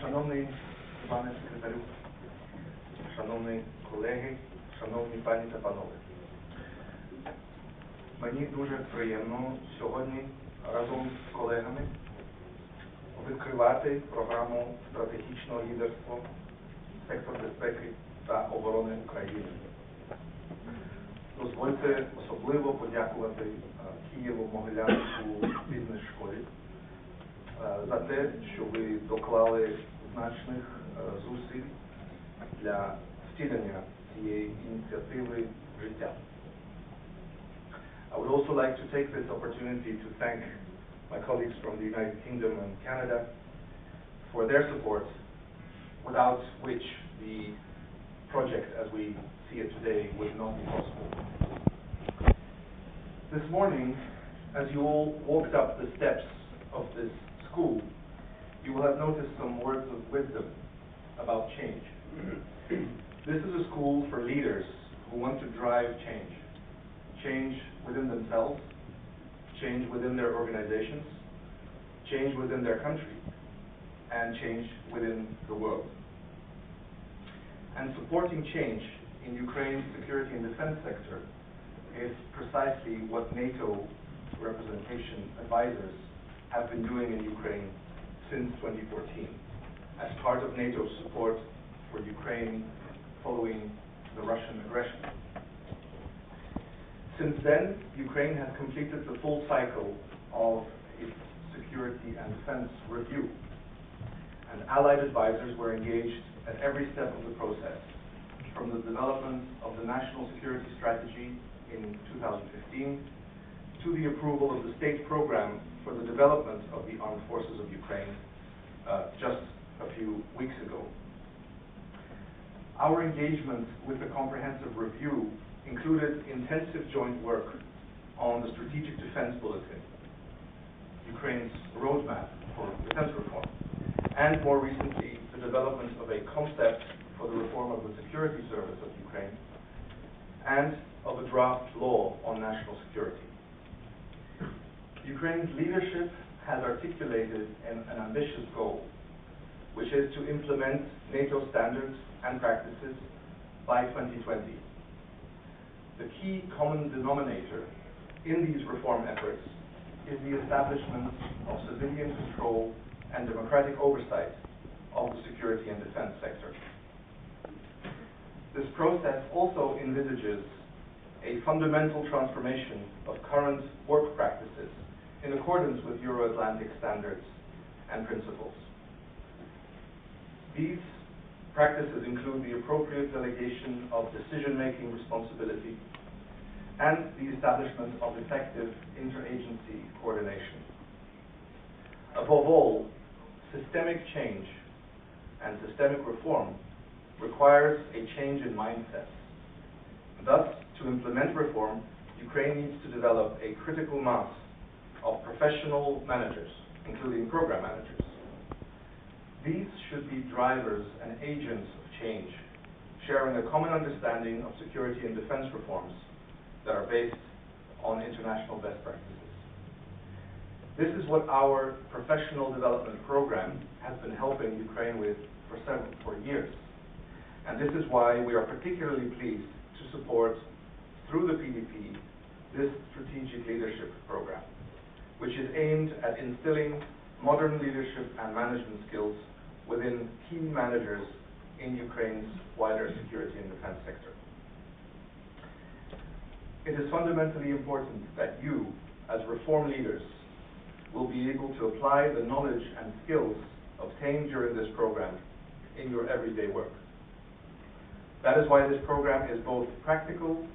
Шановний пане секретарю, шановні колеги, шановні пані та панове, мені дуже приємно сьогодні разом з колегами відкривати програму стратегічного лідерства «Сектор безпеки та оборони України». Дозвольте особливо подякувати Києво-Могилянську бізнес-школі за те, що ви доклали значних зусиль для втілення цієї ініціативи в життя. I would also like to take this opportunity to thank my colleagues from the United Kingdom and Canada for their support, without which the project as we see it today would not be possible. This morning, as you all walked up the steps of this school, you will have noticed some words of wisdom about change. This is a school for leaders who want to drive change. Change within themselves, change within their organizations, change within their country, and change within the world. And supporting change in Ukraine's security and defense sector is precisely what NATO representation advisors have been doing in Ukraine since 2014 as part of NATO's support for Ukraine following the Russian aggression. Since then, Ukraine has completed the full cycle of its security and defense review, and allied advisors were engaged at every step of the process, from the development of the national security strategy in 2015 to the approval of the state program for the development of the armed forces of Ukraine just a few weeks ago. Our engagement with the comprehensive review included intensive joint work on the Strategic Defense Bulletin, Ukraine's roadmap for defense reform, and more recently the development of a concept for the reform of the security service of Ukraine and of a draft law on national security. Ukraine's leadership has articulated an ambitious goal, which is to implement NATO standards and practices by 2020. The key common denominator in these reform efforts is the establishment of civilian control and democratic oversight of the security and defense sector. This process also envisages a fundamental transformation of current work practices in accordance with Euro-Atlantic standards and principles. These practices include the appropriate delegation of decision-making responsibility and the establishment of effective interagency coordination. Above all, systemic change and systemic reform requires a change in mindset. Thus, to implement reform, Ukraine needs to develop a critical mass of professional managers, including program managers. These should be drivers and agents of change, sharing a common understanding of security and defense reforms that are based on international best practices. This is what our professional development program has been helping Ukraine with for years. And this is why we are particularly pleased to support, through the PDP, this strategic leadership program, which is aimed at instilling modern leadership and management skills within key managers in Ukraine's wider security and defense sector. It is fundamentally important that you, as reform leaders, will be able to apply the knowledge and skills obtained during this program in your everyday work. That is why this program is both practical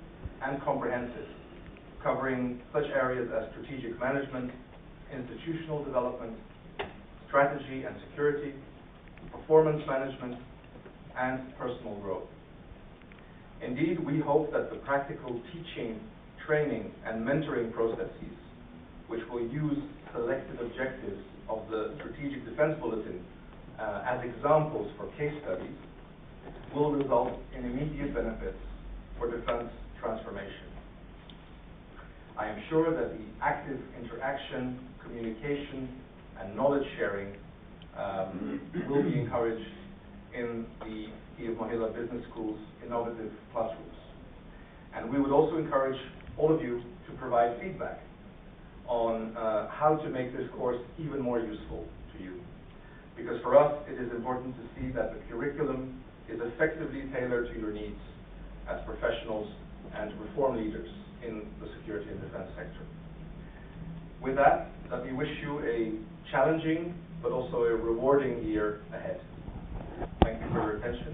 and comprehensive, covering such areas as strategic management, institutional development, strategy and security, performance management, and personal growth. Indeed, we hope that the practical teaching, training, and mentoring processes, which will will use selected objectives of the Strategic Defense Bulletin as examples for case studies will result in immediate benefits for defense transformation. I am sure that the active interaction, communication, and knowledge sharing will be encouraged in the Kyiv Mohila Business School's innovative classrooms. And we would also encourage all of you to provide feedback on how to make this course even more useful to you. Because for us, it is important to see that the curriculum is effectively tailored to your needs as professionals and reform leaders in the security and defense sector. With that, let me wish you a challenging but also a rewarding year ahead. Thank you for your attention.